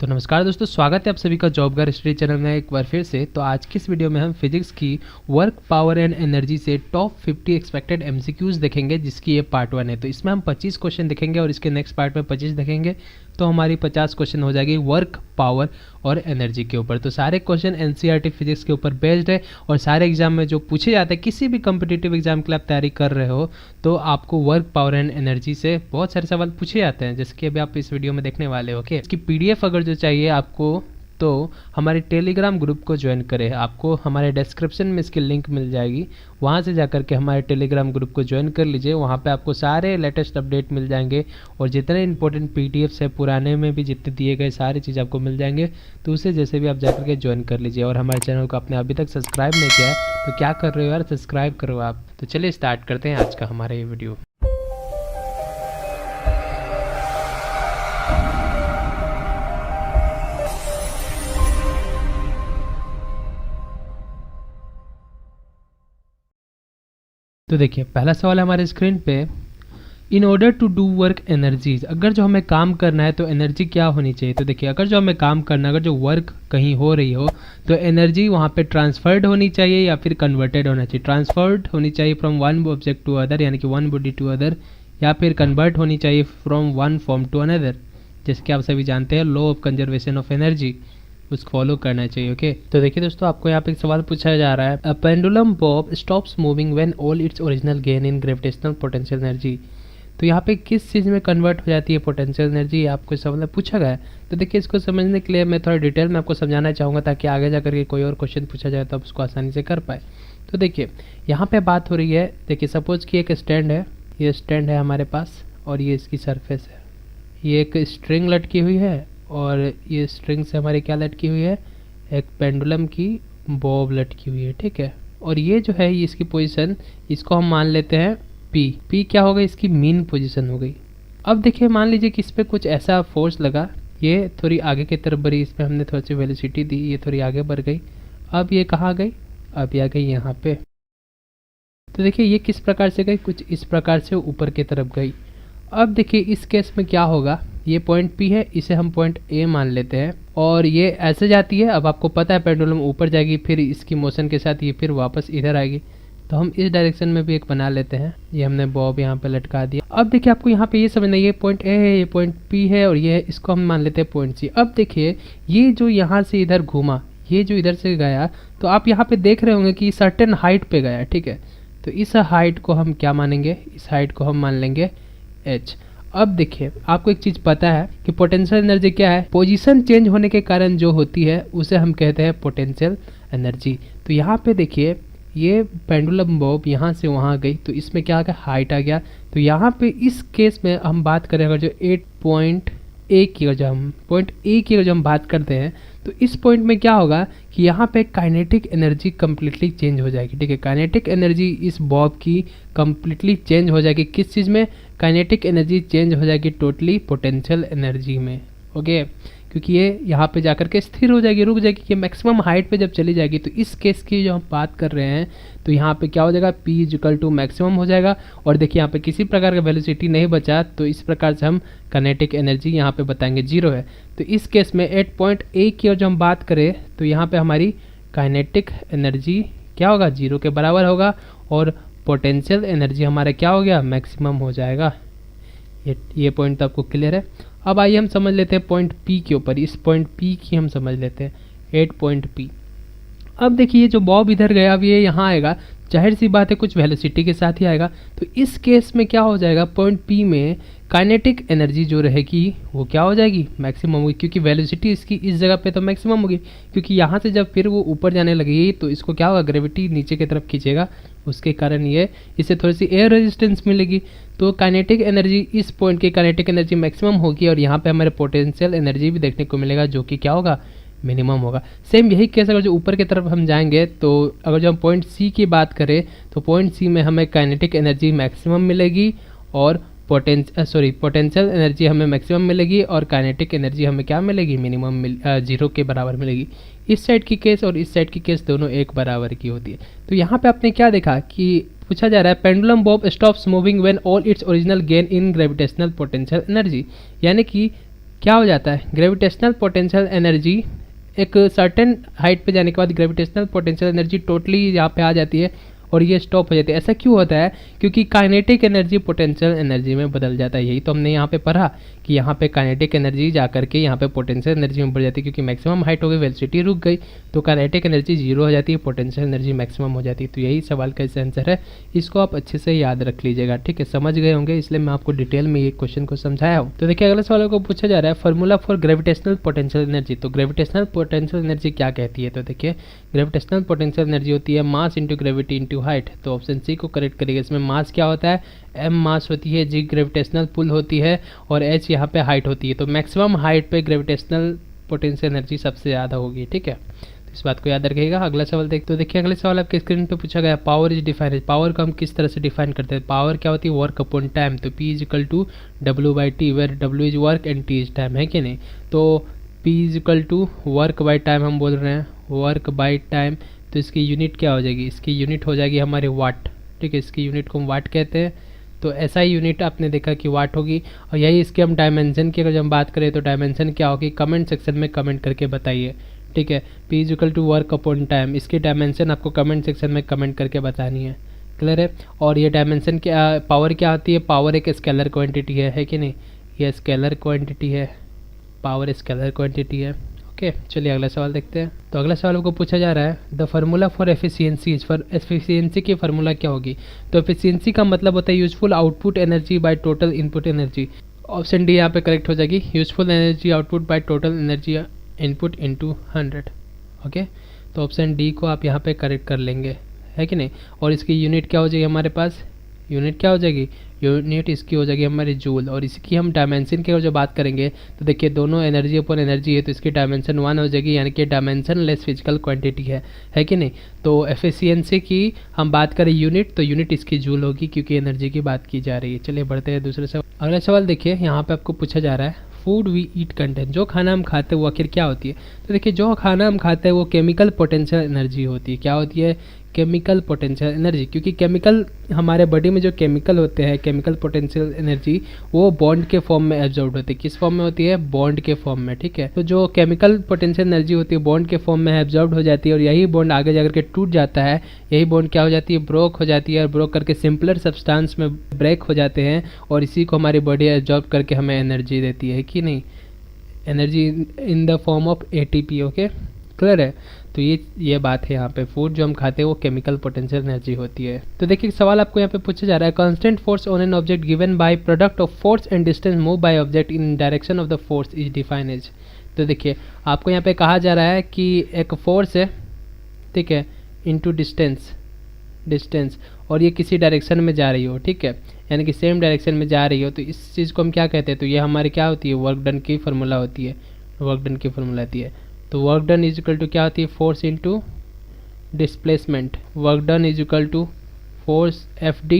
तो नमस्कार दोस्तों, स्वागत है आप सभी का जॉब गाइड स्टडी चैनल में एक बार फिर से। तो आज की इस वीडियो में हम फिजिक्स की वर्क, पावर एंड एनर्जी से टॉप 50 एक्सपेक्टेड एमसीक्यूज देखेंगे, जिसकी ये पार्ट 1 है। तो इसमें हम 25 क्वेश्चन देखेंगे और इसके नेक्स्ट पार्ट में 25 देखेंगे, तो हमारी 50 क्वेश्चन हो जाएगी वर्क, पावर और एनर्जी के ऊपर। तो सारे क्वेश्चन एनसीईआरटी फिजिक्स के ऊपर बेस्ड है और सारे एग्जाम में जो पूछे जाते हैं, किसी भी कम्पिटिटिव एग्जाम के लिए आप तैयारी कर रहे हो तो आपको वर्क, पावर एंड एनर्जी से बहुत सारे सवाल पूछे जाते हैं, जैसे कि अभी आप इस वीडियो में देखने वाले हो। ओके, इसकी पीडीएफ अगर जो चाहिए आपको तो हमारे टेलीग्राम ग्रुप को ज्वाइन करें। आपको हमारे डिस्क्रिप्शन में इसकी लिंक मिल जाएगी, वहाँ से जाकर के हमारे टेलीग्राम ग्रुप को ज्वाइन कर लीजिए। वहाँ पे आपको सारे लेटेस्ट अपडेट मिल जाएंगे और जितने इंपॉर्टेंट पीडीएफ्स है पुराने में भी जितने दिए गए सारी चीज़ आपको मिल जाएंगे। तो उसे जैसे भी आप जाकर के ज्वाइन कर लीजिए। और हमारे चैनल को आपने अभी तक सब्सक्राइब नहीं किया है तो क्या कर रहे हो यार, सब्सक्राइब करो आप। तो चलिए स्टार्ट करते हैं आज का हमारा ये वीडियो। तो देखिए, पहला सवाल है हमारे स्क्रीन पे, in order to do work energies, अगर जो हमें काम करना है तो एनर्जी क्या होनी चाहिए। तो देखिए, अगर जो हमें काम करना है, अगर जो वर्क कहीं हो रही हो तो एनर्जी वहाँ पे ट्रांसफर्ड होनी चाहिए या फिर कन्वर्टेड होना चाहिए। ट्रांसफर्ड होनी चाहिए from one object to other, यानी कि वन बॉडी टू अदर, या फिर कन्वर्ट होनी चाहिए from one form to another, जैसे कि आप सभी जानते हैं law of conservation of energy, उसको फॉलो करना चाहिए। ओके, तो देखिए दोस्तों, आपको यहाँ पे एक सवाल पूछा जा रहा है, a pendulum Bob stops moving when all its original gain in gravitational potential energy. तो यहाँ पे किस चीज़ में कन्वर्ट हो जाती है पोटेंशियल एनर्जी, आपको सवाल पूछा गया है। तो देखिए, इसको समझने के लिए मैं थोड़ा डिटेल में आपको समझाना चाहूँगा, ताकि आगे जाकर के कोई और क्वेश्चन पूछा जाए तो आप उसको आसानी से कर पाए। तो देखिए, यहाँ पे बात हो रही है, देखिए सपोज कि एक स्टैंड है, ये स्टैंड है हमारे पास और ये इसकी सरफेस है, ये एक स्ट्रिंग लटकी हुई है और ये स्ट्रिंग से हमारी क्या लटकी हुई है, एक पेंडुलम की बॉब लटकी हुई है। ठीक है, और ये जो है ये इसकी पोजीशन, इसको हम मान लेते हैं पी क्या हो गई, इसकी मीन पोजीशन हो गई। अब देखिए, मान लीजिए कि इस पर कुछ ऐसा फोर्स लगा, ये थोड़ी आगे की तरफ बढ़ी, इस पर हमने थोड़ी सी वेलोसिटी दी, ये थोड़ी आगे बढ़ गई। अब ये कहाँ गई, अब ये आ गई यहाँ पे। तो देखिए, ये किस प्रकार से गई, कुछ इस प्रकार से ऊपर की तरफ गई। अब देखिए, इस केस में क्या होगा, ये पॉइंट P है, इसे हम पॉइंट A मान लेते हैं और ये ऐसे जाती है। अब आपको पता है पेंडुलम ऊपर जाएगी, फिर इसकी मोशन के साथ ये फिर वापस इधर आएगी, तो हम इस डायरेक्शन में भी एक बना लेते हैं। ये हमने बॉब यहाँ पे लटका दिया। अब देखिए, आपको यहाँ पे ये समझना है, ये पॉइंट A है, ये पॉइंट P है और ये इसको हम मान लेते हैं पॉइंट C। अब देखिए, ये जो यहाँ से इधर घूमा, ये जो इधर से गया, तो आप यहाँ पे देख रहे होंगे कि सर्टेन हाइट पे गया। ठीक है, तो इस हाइट को हम क्या मानेंगे, इस हाइट को हम मान लेंगे h। अब देखिए, आपको एक चीज़ पता है कि पोटेंशियल एनर्जी क्या है, पोजीशन चेंज होने के कारण जो होती है उसे हम कहते हैं पोटेंशियल एनर्जी। तो यहाँ पे देखिए, ये पेंडुलम बॉब यहाँ से वहाँ गई, तो इसमें क्या आ गया, हाइट आ गया। तो यहाँ पे इस केस में हम बात करें, अगर जो पॉइंट A की अगर जो हम बात करते हैं, तो इस पॉइंट में क्या होगा कि यहाँ पे काइनेटिक एनर्जी कम्प्लीटली चेंज हो जाएगी। ठीक है, काइनेटिक एनर्जी इस बॉब की कम्प्लीटली चेंज हो जाएगी। किस चीज़ में, काइनेटिक एनर्जी चेंज हो जाएगी टोटली पोटेंशियल एनर्जी में। ओके, क्योंकि ये यहाँ पे जाकर के स्थिर हो जाएगी, रुक जाएगी, कि मैक्सिमम हाइट पे जब चली जाएगी। तो इस केस की जो हम बात कर रहे हैं, तो यहाँ पे क्या हो जाएगा, P इक्वल टू मैक्सिमम हो जाएगा। और देखिए, यहाँ पे किसी प्रकार का वेलोसिटी नहीं बचा, तो इस प्रकार से हम काइनेटिक एनर्जी यहाँ पे बताएंगे 0 है। तो इस केस में एट पॉइंट A की जो हम बात करें, तो यहाँ पे हमारी काइनेटिक एनर्जी क्या होगा, 0 के बराबर होगा और पोटेंशियल एनर्जी हमारा क्या हो गया, मैक्सिमम हो जाएगा। ये पॉइंट तो आपको क्लियर है। अब आइए हम समझ लेते हैं पॉइंट P के ऊपर, इस पॉइंट P की हम समझ लेते हैं, 8 पॉइंट P। अब देखिए, जो बॉब इधर गया, अब ये यहाँ आएगा, जाहिर सी बात है कुछ वेलोसिटी के साथ ही आएगा। तो इस केस में क्या हो जाएगा, पॉइंट P में काइनेटिक एनर्जी जो रहेगी वो क्या हो जाएगी, मैक्सिमम होगी, क्योंकि वेलोसिटी इसकी इस जगह पे तो मैक्सिमम होगी। क्योंकि यहाँ से जब फिर वो ऊपर जाने लगेगी तो इसको क्या होगा, ग्रेविटी नीचे की तरफ खींचेगा, उसके कारण ये इससे थोड़ी सी एयर रेजिस्टेंस मिलेगी। तो काइनेटिक एनर्जी, इस पॉइंट की काइनेटिक एनर्जी मैक्सिमम होगी और यहाँ पे हमारे पोटेंशियल एनर्जी भी देखने को मिलेगा, जो कि क्या होगा, मिनिमम होगा। सेम यही केस अगर जो ऊपर की तरफ हम जाएंगे, तो अगर जो हम पॉइंट C की बात करें, तो पॉइंट C में हमें काइनेटिक एनर्जी मैक्सिमम मिलेगी और पोटेंशियल एनर्जी हमें मैक्सिमम मिलेगी और काइनेटिक एनर्जी हमें क्या मिलेगी, मिनिमम 0 के बराबर मिलेगी। इस साइड की केस और इस साइड की केस दोनों एक बराबर की होती है। तो यहाँ पे आपने क्या देखा कि पूछा जा रहा है pendulum Bob stops moving when all its original gain in gravitational potential energy, यानी कि क्या हो जाता है, ग्रेविटेशनल पोटेंशियल एनर्जी एक सर्टेन हाइट पे जाने के बाद ग्रेविटेशनल पोटेंशियल एनर्जी टोटली यहाँ पे आ जाती है और ये स्टॉप हो जाती है। ऐसा क्यों होता है, क्योंकि काइनेटिक एनर्जी पोटेंशियल एनर्जी में बदल जाता है। यही तो हमने यहाँ पे पढ़ा कि यहाँ पे काइनेटिक एनर्जी जा करके यहाँ पे पोटेंशियल एनर्जी में बढ़ जाती है, क्योंकि मैक्सिमम हाइट हो गई, वेलोसिटी रुक गई, तो काइनेटिक एनर्जी जीरो हो जाती है, पोटेंशियल एनर्जी मैक्सिमम हो जाती है। तो यही सवाल का आंसर है, इसको आप अच्छे से याद रख लीजिएगा, ठीक है। समझ गए होंगे, इसलिए मैं आपको डिटेल में ये क्वेश्चन को समझाया हूँ। तो देखिए अगले सवाल को पूछा जा रहा है, formula for gravitational potential energy. तो ग्रेविटेशनल पोटेंशियल एनर्जी क्या कहती है, तो देखिए ग्रेविटेशनल पोटेंशियल एनर्जी होती है mass into gravity into height. तो ऑप्शन सी को करेक्ट करिएगा। इसमें मास क्या होता है, एम मास होती है, जी ग्रेविटेशनल पुल होती है और एच यहाँ पे हाइट होती है। तो मैक्सिमम हाइट पे ग्रेविटेशनल पोटेंशियल एनर्जी सबसे ज़्यादा होगी, ठीक है। तो इस बात को याद रखिएगा। अगला सवाल देखते हो, देखिए अगले सवाल आपके स्क्रीन पे पूछा गया, पावर इज डिफाइन। पावर को हम किस तरह से डिफाइन करते हैं, पावर क्या होती है, वर्क अपॉन टाइम। तो P is equal to W/T, where W is work and T is time, है कि नहीं। तो P is equal to work by time हम बोल रहे हैं, वर्क बाई टाइम। तो इसकी यूनिट क्या हो जाएगी, इसकी यूनिट हो जाएगी हमारे वाट, ठीक है। इसकी यूनिट को हम वाट कहते हैं। तो ऐसा ही यूनिट आपने देखा कि वाट होगी। और यही इसके हम डायमेंशन की अगर हम बात करें तो डायमेंशन क्या होगी, कमेंट सेक्शन में कमेंट करके बताइए, ठीक है। P is equal to work upon time, इसकी डायमेंशन आपको कमेंट सेक्शन में कमेंट करके बतानी है, क्लियर है। और ये डायमेंशन क्या, पावर क्या होती है, पावर एक स्केलर क्वांटिटी है कि नहीं, ये स्केलर क्वांटिटी है, पावर स्केलर क्वांटिटी है, ओके। चलिए अगला सवाल देखते हैं। तो अगला सवाल को पूछा जा रहा है, the formula for efficiency. For efficiency की फार्मूला क्या होगी, तो एफिशिएंसी का मतलब होता है useful output energy by total input energy. Option D यहाँ पे करेक्ट हो जाएगी, useful energy output by total energy input into 100, okay. तो ऑप्शन डी को आप यहाँ पे करेक्ट कर लेंगे, है कि नहीं। और इसकी यूनिट क्या हो जाएगी हमारे पास, यूनिट क्या हो जाएगी, यूनिट इसकी हो जाएगी हमारी जूल। और इसकी हम डायमेंशन की जो बात करेंगे तो देखिए दोनों एनर्जी अपॉन एनर्जी है, तो इसकी डायमेंशन 1 हो जाएगी, यानी कि डायमेंशन लेस फिजिकल क्वांटिटी है कि नहीं। तो एफिशिएंसी की हम बात करें यूनिट, तो यूनिट इसकी जूल होगी, क्योंकि एनर्जी की बात की जा रही है। चलिए बढ़ते हैं दूसरे सवाल। अगला सवाल देखिए, यहाँ पे आपको पूछा जा रहा है, फूड वी ईट कंटेंट। जो खाना हम खाते हैं वो आखिर क्या होती है, तो देखिए जो खाना हम खाते हैं वो केमिकल पोटेंशियल एनर्जी होती है। क्या होती है, केमिकल पोटेंशियल एनर्जी, क्योंकि केमिकल हमारे बॉडी में जो केमिकल होते हैं, केमिकल पोटेंशियल एनर्जी वो बॉन्ड के फॉर्म में एब्जॉर्ब होती है। किस फॉर्म में होती है, बॉन्ड के फॉर्म में, ठीक है। तो जो केमिकल पोटेंशियल एनर्जी होती है बॉन्ड के फॉर्म में एब्जॉर्ब हो जाती है, और यही बॉन्ड आगे जाकर के टूट जाता है, यही बॉन्ड क्या हो जाती है, ब्रोक हो जाती है, और ब्रोक करके सिंपलर सब्सटेंस में ब्रेक हो जाते हैं, और इसी को हमारी बॉडी एब्जॉर्ब करके हमें एनर्जी देती है कि नहीं, energy in the form of ATP, okay, clear है। तो ये बात है, यहाँ पे फूड जो हम खाते हैं वो केमिकल पोटेंशियल एनर्जी होती है। तो देखिए सवाल आपको यहाँ पे पूछा जा रहा है, constant force on an object given by product of force and distance move by object in direction of the force is define as. तो देखिए आपको यहाँ पे कहा जा रहा है कि एक फोर्स है, ठीक है, इनटू डिस्टेंस, और ये किसी डायरेक्शन में जा रही हो, ठीक है, यानी कि सेम डायरेक्शन में जा रही हो, तो इस चीज़ को हम क्या कहते हैं, तो ये हमारी क्या होती है, वर्क डन की फार्मूला होती है, वर्क डन की फार्मूला होती है। तो work done is equal to क्या होती है, force into displacement. Work done is equal to force FD,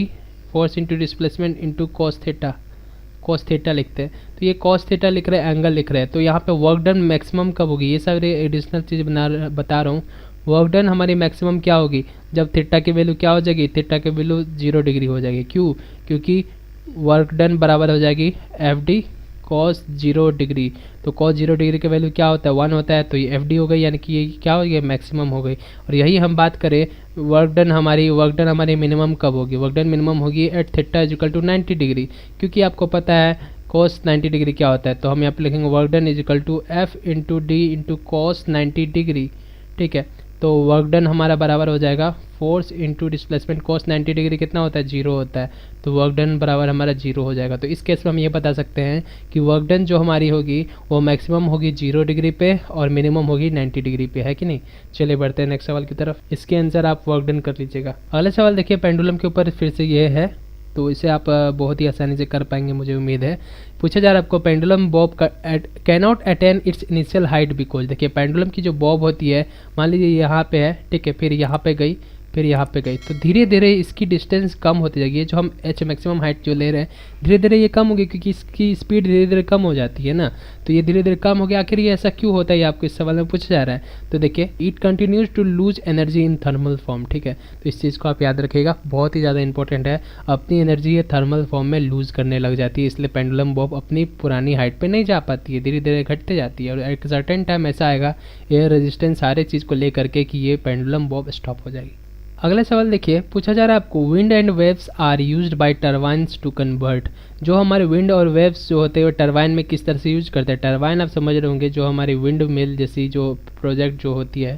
force into displacement into cos theta लिखते हैं। तो ये कॉस थीटा लिख रहे हैं, एंगल लिख रहे हैं, तो यहाँ पे वर्क डन मैक्सिमम कब होगी, ये सारे एडिशनल चीज़ बता रहा हूँ। वर्क डन हमारी मैक्सिमम क्या होगी, जब थीटा की वैल्यू क्या हो जाएगी, थीटा की वैल्यू 0 डिग्री हो जाएगी। क्यों, क्योंकि वर्क डन बराबर हो जाएगी FD कॉस 0 डिग्री। तो कॉस 0 डिग्री की वैल्यू क्या होता है, 1 होता है, तो ये FD हो गई, यानी कि ये क्या हो गया, मैक्सिमम हो गई। और यही हम बात करें वर्क डन हमारी मिनिमम कब होगी, वर्क डन मिनिमम होगी at theta is equal to 90 degree, क्योंकि आपको पता है कॉस 90 डिग्री क्या होता है। तो हम यहाँ पे लिखेंगे work done is equal to F into D into cos 90 degree, ठीक है। तो वर्क डन हमारा बराबर हो जाएगा force into displacement, cos 90 degree कितना होता है, 0 होता है, तो वर्क डन बराबर हमारा 0 हो जाएगा। तो इस केस में हम ये बता सकते हैं कि वर्क डन जो हमारी होगी वो मैक्सिमम होगी 0 डिग्री पे और मिनिमम होगी 90 डिग्री पे, है कि नहीं। चलिए बढ़ते हैं नेक्स्ट सवाल की तरफ, इसके आंसर आप वर्क डन कर लीजिएगा। अगला सवाल देखिए पेंडुलम के ऊपर फिर से ये है, तो इसे आप बहुत ही आसानी से कर पाएंगे मुझे उम्मीद है। पूछा जा रहा है आपको, pendulum Bob can not attain it's initial height because. देखिए पेंडुलम की जो बॉब होती है, मान लीजिए यहाँ पे है, ठीक है, फिर यहाँ पे गई, फिर यहाँ पे गई, तो धीरे धीरे इसकी डिस्टेंस कम होती जाएगी। ये जो हम एच मैक्सिमम हाइट जो ले रहे हैं, धीरे धीरे ये कम होगी, क्योंकि इसकी स्पीड धीरे धीरे कम हो जाती है ना, तो ये धीरे धीरे कम हो गया। आखिर ये ऐसा क्यों होता है, ये आपको इस सवाल में पूछा जा रहा है। तो देखिए, it continues to lose energy in thermal form, ठीक है, तो इस चीज़ को आप याद रखिएगा, बहुत ही ज़्यादा इंपॉर्टेंट है। अपनी एनर्जी ये थर्मल फॉर्म में लूज करने लग जाती है, इसलिए पेंडुलम बॉब अपनी पुरानी हाइट पे नहीं जा पाती है, धीरे धीरे घटते जाती है। और एक सर्टेन टाइम ऐसा आएगा एयर रेजिस्टेंस सारे चीज़ को लेकर के कि ये पेंडुलम बॉब स्टॉप हो जाएगी। अगला सवाल देखिए, पूछा जा रहा है आपको, wind and waves are used by turbines to convert. जो हमारे विंड और वेव्स जो होते हैं वो टरबाइन में किस तरह से यूज करते हैं। टरबाइन आप समझ रहे होंगे, जो हमारी विंड मिल जैसी जो प्रोजेक्ट जो होती है,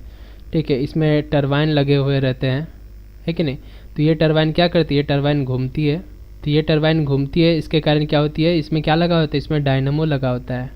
ठीक है, इसमें टरबाइन लगे हुए रहते हैं, है कि नहीं। तो ये टरबाइन क्या करती है, टरबाइन घूमती है। तो ये टरबाइन घूमती है, इसके कारण क्या होती है, इसमें क्या लगा होता है, इसमें डायनामो लगा होता है।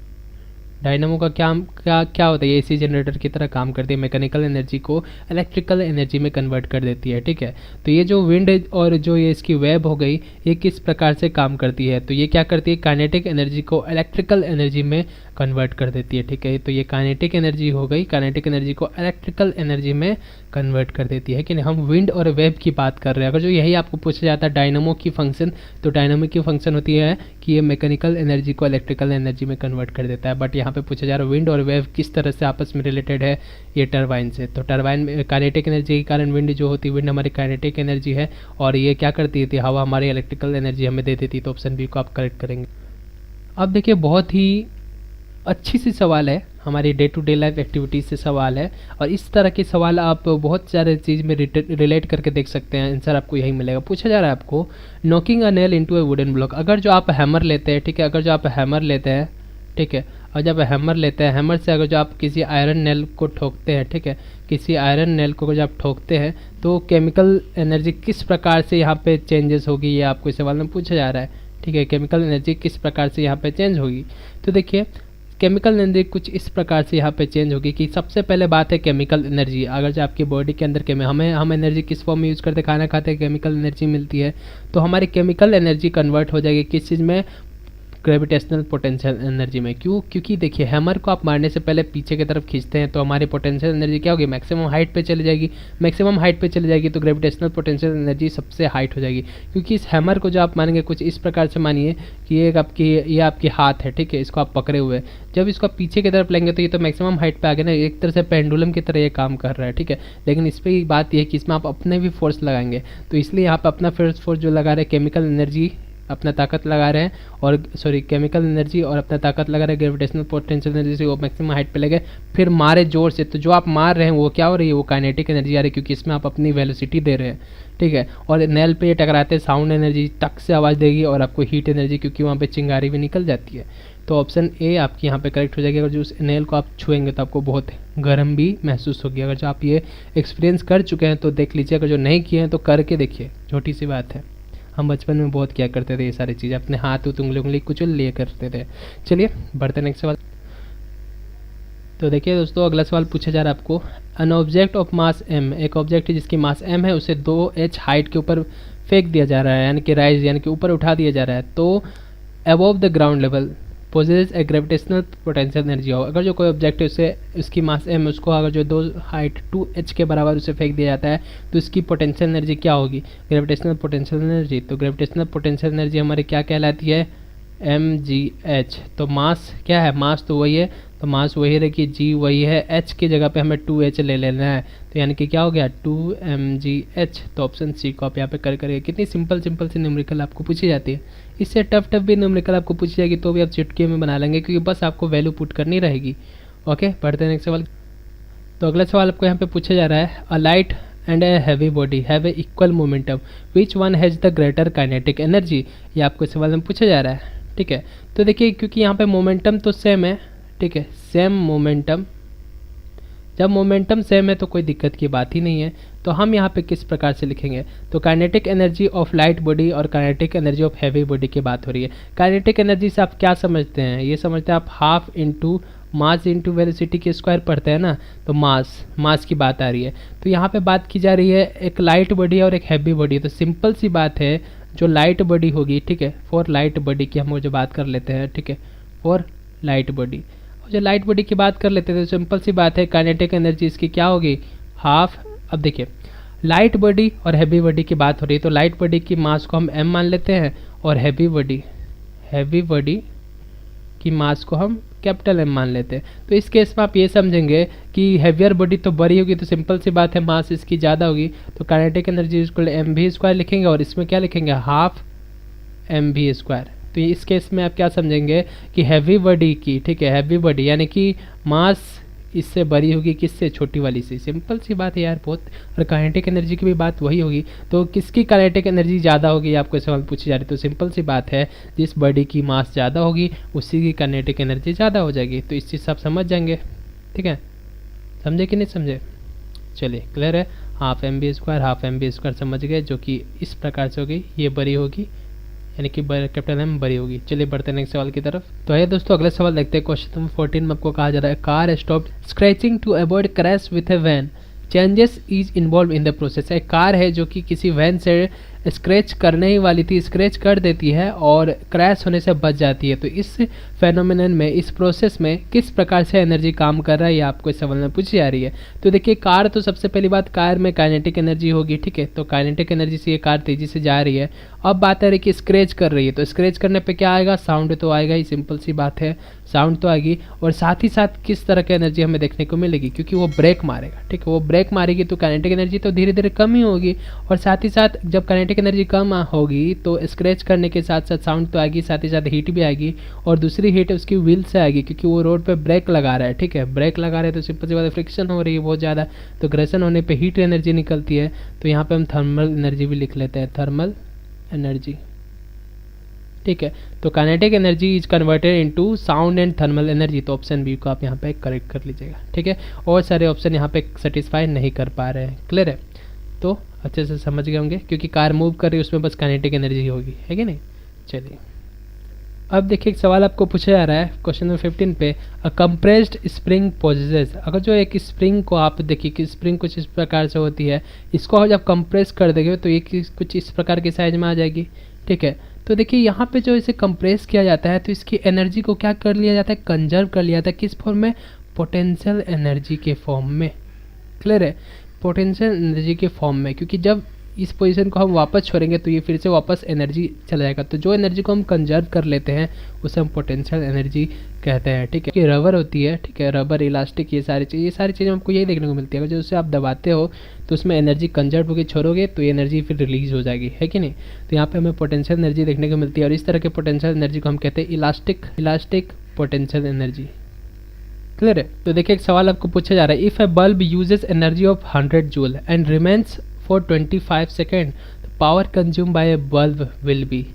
डायनामो का क्या होता है, ये एसी जनरेटर की तरह काम करती है, मैकेनिकल एनर्जी को इलेक्ट्रिकल एनर्जी में कन्वर्ट कर देती है, ठीक है। तो ये जो विंड और जो ये इसकी वेब हो गई, ये किस प्रकार से काम करती है, तो ये क्या करती है, काइनेटिक एनर्जी को इलेक्ट्रिकल एनर्जी में कन्वर्ट कर देती है, ठीक है। तो ये काइनेटिक एनर्जी हो गई, काइनेटिक एनर्जी को इलेक्ट्रिकल एनर्जी में कन्वर्ट कर देती है कि नहीं। हम विंड और वेव की बात कर रहे हैं। अगर जो यही आपको पूछा जाता है डायनामो की फंक्शन, तो डायनामो की फंक्शन होती है कि ये मैकेनिकल एनर्जी को इलेक्ट्रिकल एनर्जी में कन्वर्ट कर देता है। बट यहाँ पे पूछा जा रहा है विंड और वेव किस तरह से आपस में रिलेटेड है, ये टरबाइन से। तो टरबाइन काइनेटिक एनर्जी के कारण विंड जो होती है, विंड हमारी काइनेटिक एनर्जी है, और ये क्या करती थी, हवा हमारी इलेक्ट्रिकल एनर्जी हमें दे देती। तो ऑप्शन बी को आप करेक्ट करेंगे। अब देखिए, बहुत ही अच्छी सी सवाल है, हमारी day to day life activities से सवाल है, और इस तरह के सवाल आप बहुत सारे चीज़ में रिलेट करके देख सकते हैं, आंसर आपको यही मिलेगा। पूछा जा रहा है आपको, knocking a nail into A wooden block. अगर जो आप हैमर लेते हैं, ठीक है, अगर जो आप हैमर लेते हैं, ठीक है, और जब हैमर लेते हैं, हैमर से अगर जो आप किसी आयरन नेल को ठोकते हैं, ठीक है, किसी आयरन नेल को जब आप ठोकते हैं, तो केमिकल एनर्जी किस प्रकार से यहाँ पे चेंजेस होगी, ये आपको इस सवाल में पूछा जा रहा है, ठीक है। केमिकल एनर्जी किस प्रकार से यहाँ पे चेंज होगी, तो देखिए, केमिकल एनर्जी कुछ इस प्रकार से यहाँ पे चेंज होगी कि सबसे पहले बात है केमिकल एनर्जी। अगर जो आपकी बॉडी के अंदर हम एनर्जी किस फॉर्म में यूज़ करते हैं, खाना खाते हैं, केमिकल एनर्जी मिलती है, तो हमारी केमिकल एनर्जी कन्वर्ट हो जाएगी किस चीज़ में, ग्रेविटेशनल पोटेंशियल एनर्जी में। क्यों, क्योंकि देखिए, हैमर को आप मारने से पहले पीछे की तरफ खींचते हैं, तो हमारी पोटेंशियल एनर्जी क्या होगी, मैक्सिमम हाइट पे चली जाएगी। मैक्सिमम हाइट पे चली जाएगी तो ग्रेविटेशनल पोटेंशियल एनर्जी सबसे हाइट हो जाएगी। क्योंकि इस हैमर को जो आप मानेंगे कुछ इस प्रकार से मानिए कि ये आपकी हाथ है, ठीक है, इसको आप पकड़े हुए, जब इसको आप पीछे की तरफ लेंगे तो ये तो मैक्सिमम हाइट पे आ गया ना, एक तरह से पेंडुलम की तरह ये काम कर रहा है, ठीक है। लेकिन इस पर बात यह है कि इसमें आप अपने भी फोर्स लगाएंगे, तो इसलिए यहाँ पर अपना फोर्स जो लगा रहे हैं, केमिकल एनर्जी अपना ताकत लगा रहे हैं, और केमिकल एनर्जी और अपना ताकत लगा रहे हैं, ग्रेविटेशनल पोटेंशियल एनर्जी से वो मैक्सिमम हाइट पे लगे, फिर मारे जोर से, तो जो आप मार रहे हैं वो क्या हो रही है, वो काइनेटिक एनर्जी आ रही है, क्योंकि इसमें आप अपनी वेलोसिटी दे रहे हैं, ठीक है। और नेल पे ये टकराते साउंड एनर्जी टक से आवाज़ देगी, और आपको हीट एनर्जी, क्योंकि वहाँ पे चिंगारी भी निकल जाती है। तो ऑप्शन ए आपकी यहाँ पे करेक्ट हो जाएगी। अगर जो उस नेल को आप छुएंगे तो आपको बहुत गर्म भी महसूस होगी। अगर जो आप ये एक्सपीरियंस कर चुके हैं तो देख लीजिए, अगर जो नहीं किए हैं तो करके देखिए, छोटी सी बात है। हम बचपन में बहुत क्या करते थे, ये सारी चीज़ें अपने हाथ उंगली कुचल लिए करते थे। चलिए बढ़ते नेक्स्ट सवाल। तो देखिए दोस्तों, अगला सवाल पूछा जा रहा है आपको, an object of mass m, एक ऑब्जेक्ट है जिसकी मास m है, उसे 2h हाइट के ऊपर फेंक दिया जा रहा है, यानी कि राइज यानी कि ऊपर उठा दिया जा रहा है, तो above the ground level poses A gravitational potential energy हो। अगर जो कोई ऑब्जेक्ट है उसे उसकी मास m, उसको अगर जो 2h के बराबर उसे फेंक दिया जाता है, तो इसकी पोटेंशियल एनर्जी क्या होगी, ग्रेविटेशनल पोटेंशियल एनर्जी। तो ग्रेविटेशनल पोटेंशियल एनर्जी हमारी क्या कहलाती है, mgh। तो मास क्या है, मास तो वही है, तो मास वही रही कि g वही है, h की जगह पे हमें 2h ले लेना है, तो यानी कि क्या हो गया 2mgh। तो ऑप्शन सी को आप यहाँ पे करिए। कितनी सिंपल सी न्यूमेरिकल आपको पूछी जाती है, इससे टफ भी न्यूमेरिकल आपको पूछी जाएगी तो भी आप चुटकी में बना लेंगे, क्योंकि बस आपको वैल्यू पुट करनी रहेगी। ओके, पढ़ते हैं नेक्स्ट सवाल। तो अगला सवाल आपको यहाँ पे पूछा जा रहा है, a light and a heavy body have a equal momentum, which one has the greater kinetic energy. ये आपको इस सवाल में पूछा जा रहा है, ठीक है। तो देखिए, क्योंकि यहाँ पे मोमेंटम तो सेम है, ठीक है, सेम मोमेंटम, जब मोमेंटम सेम है तो कोई दिक्कत की बात ही नहीं है। तो हम यहाँ पे किस प्रकार से लिखेंगे, तो kinetic energy of light body और kinetic energy of heavy body की बात हो रही है। काइनेटिक एनर्जी से आप क्या समझते हैं, ये समझते हैं आप half into mass into velocity के स्क्वायर पढ़ते हैं ना, तो मास की बात आ रही है। तो यहाँ पे बात की जा रही है एक लाइट बॉडी और एक हैवी बॉडी। तो सिंपल सी बात है, जो लाइट बॉडी होगी, ठीक है, फॉर लाइट बॉडी की हम जो बात कर लेते हैं, ठीक है, फॉर लाइट बॉडी, जो लाइट बॉडी की बात कर लेते थे, सिंपल सी बात है, काइनेटिक एनर्जी इसकी क्या होगी, हाफ। अब देखिए, लाइट बॉडी और हैवी बॉडी की बात हो रही है, तो लाइट बॉडी की मास को हम m मान लेते हैं और हैवी बॉडी की मास को हम कैपिटल M मान लेते हैं। तो इस केस में आप ये समझेंगे कि हैवियर बॉडी तो बड़ी होगी, तो सिंपल सी बात है मास इसकी ज़्यादा होगी, तो काइनेटिक एनर्जी इक्वल mv² लिखेंगे और इसमें क्या लिखेंगे, हाफ mv²। तो इस केस में आप क्या समझेंगे कि हैवी बॉडी की, ठीक है, हैवी बॉडी यानी कि मास इससे बड़ी होगी किससे, छोटी वाली से। सिंपल सी बात है यार बहुत। और काइनेटिक एनर्जी की भी बात वही होगी, तो किसकी काइनेटिक एनर्जी ज़्यादा होगी आपको सवाल पूछी जा रही है। तो सिंपल सी बात है, जिस बॉडी की मास ज़्यादा होगी उसी की काइनेटिक एनर्जी ज़्यादा हो जाएगी। तो इस चीज़ से आप समझ जाएंगे, ठीक है, समझे कि नहीं समझे। चलिए क्लियर है, हाफ mv² समझ गए, जो कि इस प्रकार से होगी, ये बड़ी होगी यानी कि कैपिटल M बड़ी होगी। चलिए बढ़ते हैं नेक्स्ट सवाल की तरफ। तो आइए दोस्तों अगले सवाल देखते हैं। क्वेश्चन नंबर 14 में आपको कहा जा रहा है, car stop scratching to avoid crash with a van, changes is involve in the process. एक कार है जो कि किसी वैन से स्क्रैच करने ही वाली थी, स्क्रैच कर देती है और क्रैश होने से बच जाती है। तो इस फेनोमेनन में, इस प्रोसेस में किस प्रकार से एनर्जी काम कर रहा है, ये आपको इस सवाल में पूछी जा रही है। तो देखिए कार, तो सबसे पहली बात कार में काइनेटिक एनर्जी होगी, ठीक है, तो काइनेटिक एनर्जी से ये कार तेजी से जा रही है। अब बात है कि स्क्रैच कर रही है, तो स्क्रैच करने पे क्या आएगा, साउंड तो आएगा ही, सिंपल सी बात है, साउंड तो आएगी। और साथ ही साथ किस तरह की एनर्जी हमें देखने को मिलेगी, क्योंकि वो ब्रेक मारेगा, ठीक है, वो ब्रेक मारेगी तो काइनेटिक एनर्जी तो धीरे धीरे कम ही होगी। और साथ ही साथ जब काइनेटिक एनर्जी कम होगी तो स्क्रैच करने के साथ साथ साउंड तो आएगी, साथ ही साथ हीट भी आएगी। और दूसरी हीट उसकी व्हील से आएगी, क्योंकि वो रोड पे ब्रेक लगा रहा है, ठीक है, ब्रेक लगा रहे हैं तो सिंपल सी बात है फ्रिक्शन हो रही है बहुत ज़्यादा, तो घर्षण होने पे हीट एनर्जी निकलती है। तो यहाँ पे हम थर्मल एनर्जी भी लिख लेते हैं, थर्मल एनर्जी, ठीक है। तो kinetic energy is converted into sound and thermal energy, तो ऑप्शन बी को आप यहाँ पे करेक्ट कर लीजिएगा, ठीक है। और सारे ऑप्शन यहाँ पे सेटिस्फाई नहीं कर पा रहे हैं, क्लियर है, तो अच्छे से समझ गए होंगे, क्योंकि कार मूव कर रही है उसमें बस काइनेटिक एनर्जी होगी, है कि नहीं। चलिए अब देखिए एक सवाल आपको पूछा जा रहा है क्वेश्चन नंबर 15 पे, अ कंप्रेस्ड स्प्रिंग पोजेसेस। अगर जो एक स्प्रिंग को आप देखिए कि स्प्रिंग कुछ इस प्रकार से होती है, इसको जब कंप्रेस कर देंगे तो ये कुछ इस प्रकार की साइज में आ जाएगी, ठीक है। तो देखिए यहाँ पे जो इसे कंप्रेस किया जाता है तो इसकी एनर्जी को क्या कर लिया जाता है, कंजर्व कर लिया जाता है, किस फॉर्म में, पोटेंशियल एनर्जी के फॉर्म में, क्लियर है, पोटेंशियल एनर्जी के फॉर्म में। क्योंकि जब इस पोजीशन को हम वापस छोड़ेंगे तो ये फिर से वापस एनर्जी चला जाएगा, तो जो एनर्जी को हम कंजर्व कर लेते हैं उसे हम पोटेंशियल एनर्जी कहते हैं, ठीक है। कि रबर होती है, ठीक है, रबर, इलास्टिक, ये सारी चीज़ें आपको यही देखने को मिलती है। अगर जो उससे आप दबाते हो तो उसमें एनर्जी कंजर्व होकर छोड़ोगे तो ये एनर्जी फिर रिलीज हो जाएगी, है कि नहीं। तो यहाँ पे हमें पोटेंशियल एनर्जी देखने को मिलती है और इस तरह के पोटेंशियल एनर्जी को हम कहते हैं इलास्टिक पोटेंशियल एनर्जी, क्लियर है। तो देखिए एक सवाल आपको पूछा जा रहा है, if a bulb uses energy of 100 joule and remains for 25 second, तो power consume by a bulb will be.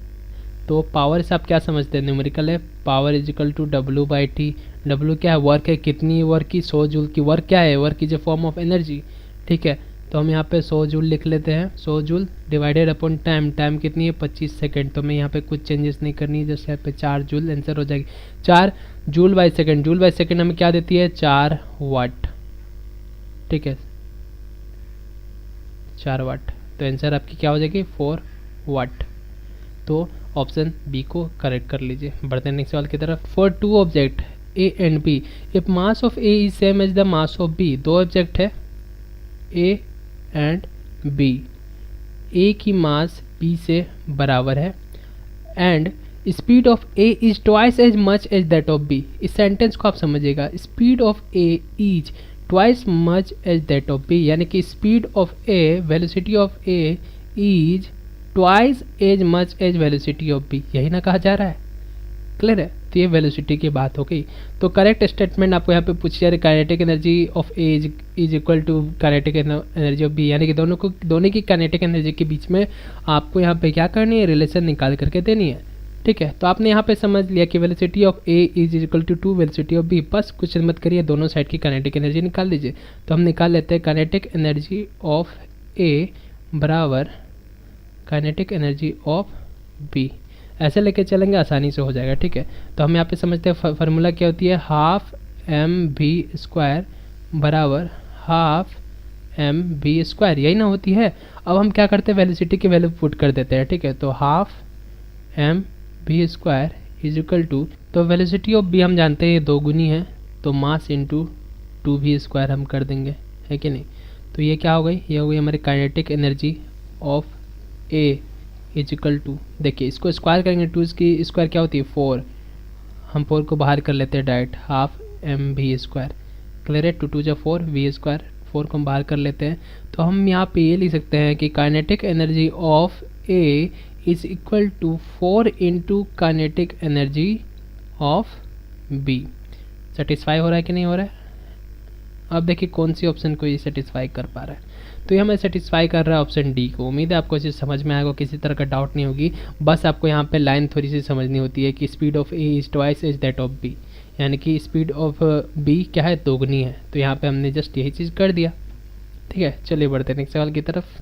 तो पावर से आप क्या समझते हैं, न्यूमेरिकल है, power is equal to W/T। W क्या है, वर्क है, कितनी वर्क की, 100 जूल की। वर्क क्या है, work is a form of energy, ठीक है। तो हम यहाँ पे 100 जूल लिख लेते हैं, 100 joule divided upon time, time कितनी है 25 सेकेंड। तो मैं यहाँ पे कुछ चेंजेस नहीं करनी है, जैसे यहाँ पे 4 जूल आंसर हो जाएगी। 4 joule by second, joule by second हमें क्या देती है, 4 वाट, ठीक है, 4 वाट। तो आंसर आपकी क्या हो जाएगी, 4 वाट। तो ऑप्शन बी को करेक्ट कर लीजिए। बढ़ते हैं नेक्स्ट सवाल की तरफ। For 2 object A and B, if mass of A is same as the mass of B. 2 object है ए एंड बी, ए की मास बी से बराबर है and speed of A is twice as much as that of B. इस sentence को आप समझिएगा, speed of A is twice much as that of B, यानी कि speed of A, velocity of A is twice as much as velocity of B, यही ना कहा जा रहा है, क्लियर है। तो ये वेलोसिटी की बात हो गई। तो करेक्ट स्टेटमेंट आपको यहाँ पे पूछी जा रही, kinetic energy of A is equal to kinetic energy of B, यानी कि दोनों की काइनेटिक एनर्जी के बीच में आपको यहाँ पे क्या करनी है, रिलेशन निकाल करके देनी है, ठीक है। तो आपने यहाँ पे समझ लिया कि velocity of A is equal to velocity of B, बस कुछ मत करिए, दोनों साइड की काइनेटिक एनर्जी निकाल लीजिए। तो हम निकाल लेते हैं काइनेटिक एनर्जी ऑफ ए बराबर काइनेटिक एनर्जी ऑफ बी, ऐसे लेके चलेंगे आसानी से हो जाएगा, ठीक है। तो हम यहाँ पे समझते हैं फार्मूला क्या होती है, हाफ mv² बराबर हाफ mv², यही ना होती है। अब हम क्या करते हैं, वेलोसिटी की वैल्यू पुट कर देते हैं, ठीक है। तो half mv² is equal to, तो वेलोसिटी ऑफ बी हम जानते हैं 2 गुनी है, तो मास इंटू 2v² हम कर देंगे, है कि नहीं। तो ये क्या हो गई, ये हो गई हमारी kinetic energy of A is equal to, देखिए इसको स्क्वायर करेंगे, 2 की स्क्वायर क्या होती है 4, हम 4 को बाहर कर लेते हैं direct, half M V square, clear है, 2 2 जा 4 वी स्क्वायर, 4 को हम बाहर कर लेते हैं। तो हम यहाँ पे ये लिख सकते हैं कि kinetic energy of A is equal to 4 into kinetic energy of B. Satisfy हो रहा है कि नहीं हो रहा है? अब देखिए कौन सी ऑप्शन को ये सेटिस्फाई कर पा रहा है। तो ये हमें सेटिस्फाई कर रहा है ऑप्शन डी को। उम्मीद है आपको चीज़ समझ में आएगा, किसी तरह का डाउट नहीं होगी। बस आपको यहाँ पे लाइन थोड़ी सी समझनी होती है कि speed of A is twice is that of B, यानी कि स्पीड ऑफ बी क्या है, दोगुनी है। तो यहाँ पे हमने जस्ट यही चीज़ कर दिया, ठीक है। चलिए बढ़ते हैं नेक्स्ट सवाल की तरफ।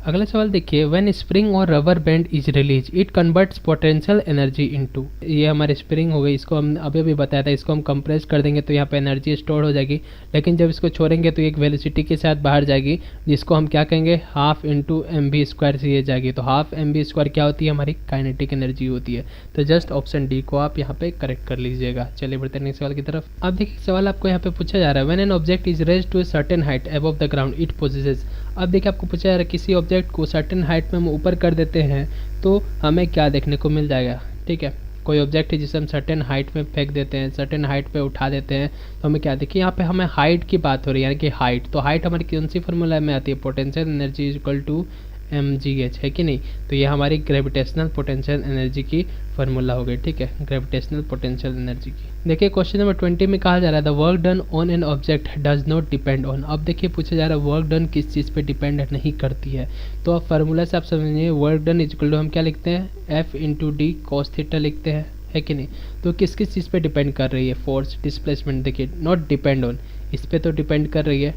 अगला सवाल देखिए, व्हेन स्प्रिंग और rubber band is release it converts potential energy into, ये हमारी स्प्रिंग हो गई, इसको हम अभी अभी बताया था, इसको हम कंप्रेस कर देंगे तो यहाँ पे एनर्जी स्टोर हो जाएगी, लेकिन जब इसको छोड़ेंगे तो एक वेलोसिटी के साथ बाहर जाएगी, जिसको हम क्या कहेंगे, half into M B square से ये जाएगी। तो हाफ एम बी स्क्वायर क्या होती है, हमारी काइनेटिक एनर्जी होती है। तो जस्ट ऑप्शन डी को आप यहाँ पे करेक्ट कर लीजिएगा। चलिए बढ़ते हैं नेक्स्ट सवाल की तरफ। अब देखिए सवाल आपको यहाँ पे पूछा जा रहा है, when an object is raised to a certain height above the ground it possesses. अब देखिए आपको पूछा जा रहा है, किसी ऑब्जेक्ट को सर्टेन हाइट में हम ऊपर कर देते हैं तो हमें क्या देखने को मिल जाएगा, ठीक है। कोई ऑब्जेक्ट है जिसे हम सर्टेन हाइट में फेंक देते हैं, सर्टेन हाइट पे उठा देते हैं, तो हमें क्या देखिए, यहाँ पे हमें हाइट की बात हो रही है, यानी कि हाइट। तो हाइट हमारी कौन सी फॉर्मूला में आती है, potential energy is equal to mgh, है कि नहीं। तो ये हमारी ग्रेविटेशनल पोटेंशियल एनर्जी की फार्मूला हो गई, ठीक है, ग्रेविटेशनल पोटेंशियल एनर्जी की। देखिए क्वेश्चन नंबर 20 में कहा जा रहा है, the work done on an object does not depend on. अब देखिए पूछा जा रहा है वर्क डन किस चीज़ पे डिपेंड नहीं करती है। तो अब फार्मूला से आप समझिए, work done is equal to हम क्या लिखते हैं, F into D cos theta लिखते हैं, है कि नहीं। तो किस किस चीज़ पे डिपेंड कर रही है, फोर्स, डिस्प्लेसमेंट, देखिए नॉट डिपेंड ऑन, इस पे तो डिपेंड कर रही है,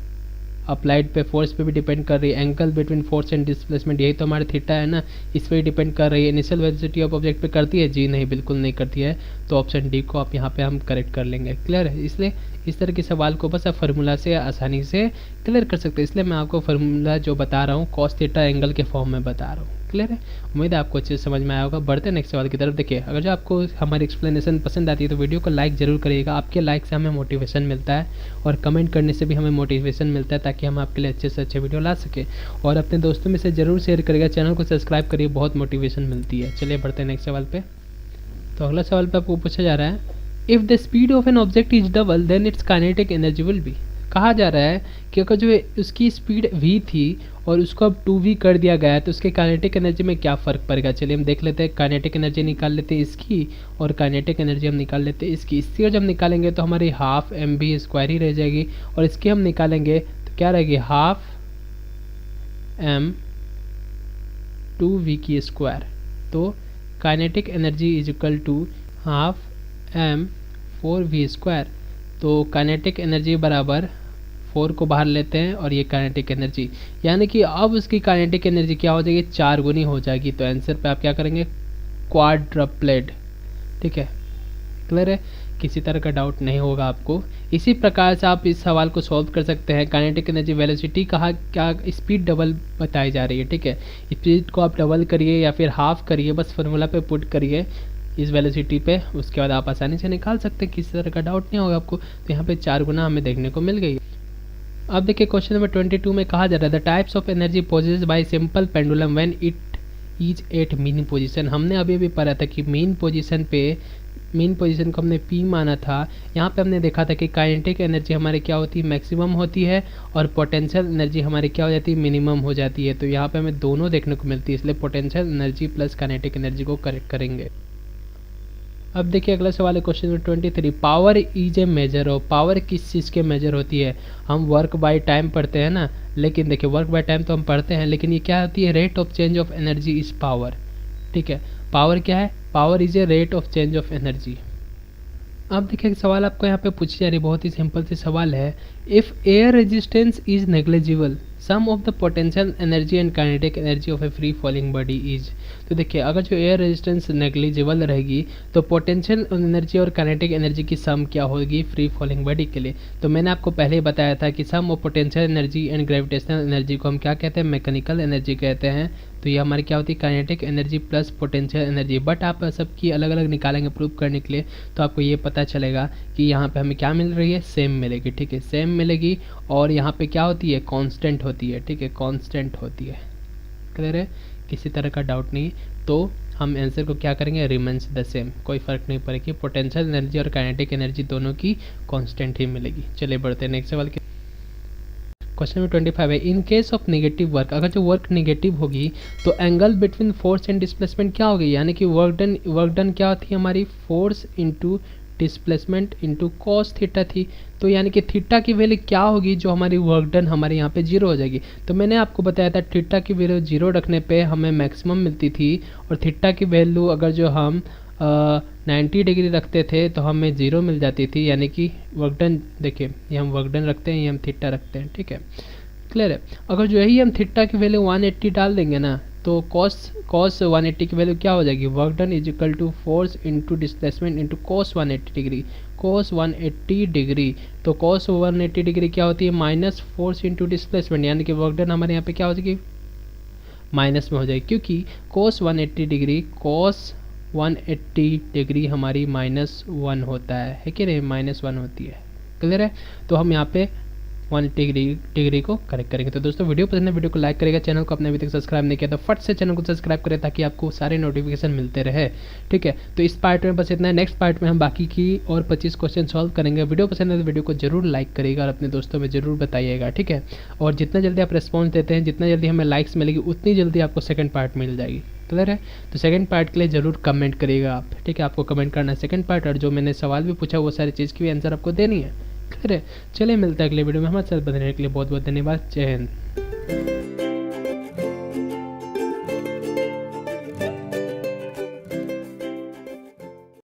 अप्लाइड पे फोर्स पे भी डिपेंड कर रही है, angle between force and displacement यही तो हमारे थीटा है ना, इस पर डिपेंड कर रही है। इनिशियल वेलोसिटी ऑफ ऑब्जेक्ट पे करती है, जी नहीं, बिल्कुल नहीं करती है। तो ऑप्शन डी को आप यहाँ पे हम करेक्ट कर लेंगे, क्लियर है। इसलिए इस तरह के सवाल को बस आप फार्मूला से आसानी से क्लियर कर सकते हैं, इसलिए मैं आपको फार्मूला जो बता रहा हूँ कॉस थीटा एंगल के फॉर्म में बता रहा हूँ, क्लियर है। उम्मीद है आपको अच्छे से समझ में आया होगा। बढ़ते हैं नेक्स्ट सवाल की तरफ। देखिए अगर जो आपको हमारी एक्सप्लेनेशन पसंद आती है तो वीडियो को लाइक जरूर करिएगा, आपके लाइक से हमें मोटिवेशन मिलता है और कमेंट करने से भी हमें मोटिवेशन मिलता है, ताकि हम आपके लिए अच्छे से अच्छे वीडियो ला सकें। और अपने दोस्तों में से जरूर शेयर करिएगा, चैनल को सब्सक्राइब करिए, बहुत मोटिवेशन मिलती है। चलिए बढ़ते हैं नेक्स्ट सवाल पे। तो अगला सवाल पे आपको पूछा जा रहा है, if the speed of an object is double then its kinetic energy will be. कहा जा रहा है कि अगर जो उसकी स्पीड v थी और उसको अब 2v कर दिया गया है तो उसके काइनेटिक एनर्जी में क्या फ़र्क पड़ेगा। चलिए हम देख लेते हैं, काइनेटिक एनर्जी निकाल लेते हैं इसकी और काइनेटिक एनर्जी हम निकाल लेते हैं इसकी। इसकी जब निकालेंगे तो हमारी हाफ एम बी स्क्वायर ही रह जाएगी, और इसकी हम निकालेंगे तो क्या रहेगी, हाफ एम 2v की स्क्वायर। तो kinetic energy is equal to half M 4v square. तो काइनेटिक एनर्जी बराबर 4 को बाहर लेते हैं और ये काइनेटिक एनर्जी, यानी कि अब उसकी काइनेटिक एनर्जी क्या हो जाएगी, 4 गुनी हो जाएगी। तो आंसर पे आप क्या करेंगे, क्वाड्रप्लेड, ठीक है, क्लियर है, किसी तरह का डाउट नहीं होगा आपको। इसी प्रकार से आप इस सवाल को सॉल्व कर सकते हैं। काइनेटिक एनर्जी वेलोसिटी कहा, क्या स्पीड डबल बताई जा रही है, ठीक है, स्पीड को आप डबल करिए या फिर हाफ करिए, बस फार्मूला पे पुट करिए इस वेलोसिटी पे, उसके बाद आप आसानी से निकाल सकते हैं, किसी तरह का डाउट नहीं होगा आपको। तो यहाँ पे 4 गुना हमें देखने को मिल गई। अब देखिए क्वेश्चन नंबर 22 में कहा जा रहा है, the types of energy possess by simple pendulum when it is at mean position. हमने अभी भी पढ़ा था कि मीन पोजीशन को हमने P माना था। यहाँ पे हमने देखा था कि काइनेटिक एनर्जी हमारी क्या होती है, मैक्सिमम होती है, और पोटेंशियल एनर्जी हमारी क्या हो जाती है, मिनिमम हो जाती है। तो यहाँ पे हमें दोनों देखने को मिलती है, इसलिए potential energy plus kinetic energy को करेक्ट करेंगे। अब देखिए अगला सवाल है question number 23, power is a measure of. Power किस चीज़ के मेजर होती है, हम वर्क बाय टाइम पढ़ते हैं ना, लेकिन देखिए वर्क बाय टाइम तो हम पढ़ते हैं, लेकिन ये क्या होती है, rate of change of energy is power, ठीक है। पावर क्या है, power is a rate of change of energy. अब देखिए सवाल आपको यहाँ पे पूछी जा रही है, बहुत ही सिंपल सी सवाल है, if air resistance is negligible sum of the potential energy and kinetic energy of a free falling body is. तो देखिए अगर जो एयर रेजिस्टेंस नेग्लिजिबल रहेगी तो पोटेंशियल एनर्जी और काइनेटिक एनर्जी की सम क्या होगी फ्री फॉलिंग बॉडी के लिए। तो मैंने आपको पहले ही बताया था कि sum of potential energy and gravitational energy को हम क्या कहते हैं, मैकेनिकल एनर्जी कहते हैं। तो ये हमारी क्या होती है, kinetic energy plus potential energy. But आप सबकी अलग अलग निकालेंगे प्रूव करने के लिए, तो आपको ये पता चलेगा कि यहाँ पे हमें क्या मिल रही है, सेम मिलेगी। ठीक है, सेम मिलेगी। और यहाँ पे क्या होती है, कांस्टेंट होती है। ठीक है, कांस्टेंट होती है। क्लियर है, किसी तरह का डाउट नहीं। तो हम आंसर को क्या करेंगे, रिमेंस द सेम, कोई फर्क नहीं पड़ेगी। पोटेंशियल एनर्जी और काइनेटिक एनर्जी दोनों की कांस्टेंट ही मिलेगी। चलिए बढ़ते हैं नेक्स्ट सवाल के। क्वेश्चन नंबर 25 है, in case of negative work, अगर जो वर्क नेगेटिव होगी तो angle between force and displacement क्या होगी, यानी कि वर्क डन क्या होती है हमारी, force into displacement into cos theta थी। तो यानी कि थीटा की वैल्यू क्या होगी, जो हमारी वर्क डन हमारे यहाँ पे जीरो हो जाएगी। तो मैंने आपको बताया था थीटा की वैल्यू जीरो रखने पे हमें मैक्सिमम मिलती थी, और थीटा की वैल्यू अगर जो हम 90 डिग्री रखते थे तो हमें जीरो मिल जाती थी। यानी कि वर्क डन, देखिए ये हम वर्क डन रखते हैं, ये हम थीटा रखते हैं। ठीक है, क्लियर है। अगर जो यही हम थीटा की वैल्यू 180 डाल देंगे ना, तो कॉस 180 की वैल्यू क्या हो जाएगी, work done is equal to force into displacement into cos 180 degree. Cos 180 degree, तो कॉस 180 डिग्री क्या होती है, माइनस फोर्स इंटू डिस्प्लेसमेंट, यानी कि वर्क डन हमारे यहाँ पे क्या हो जाएगी, माइनस में हो जाएगी, क्योंकि कॉस 180 डिग्री हमारी -1 होता है कि नहीं, -1 होती है। क्लियर है, तो हम यहाँ पे 180 डिग्री को करेक्ट करेंगे। तो दोस्तों वीडियो पसंद है, वीडियो को लाइक करेगा, चैनल को आपने अभी तक सब्सक्राइब नहीं किया तो फट से चैनल को सब्सक्राइब करें, ताकि आपको सारे नोटिफिकेशन मिलते रहे। ठीक है, तो इस पार्ट में बस इतना है। नेक्स्ट पार्ट में हम बाकी की और 25 क्वेश्चन सॉल्व करेंगे। वीडियो पसंद है तो वीडियो को जरूर लाइक करिएगा और अपने दोस्तों में जरूर बताइएगा। ठीक है, और जितना जल्दी आप रिस्पॉन्स देते हैं, जितना जल्दी हमें लाइक्स मिलेगी, उतनी जल्दी आपको सेकंड पार्ट मिल जाएगी। क्लियर है, तो सेकंड पार्ट के लिए जरूर कमेंट करिएगा आप। ठीक है, आपको कमेंट करना है सेकंड पार्ट, और जो मैंने सवाल भी पूछा वो सारी चीज़ की भी आंसर आपको देनी है। क्लियर है, चलिए मिलता है अगले वीडियो में। हमारे साथ बने रहने के लिए बहुत बहुत धन्यवाद। जय हिंद।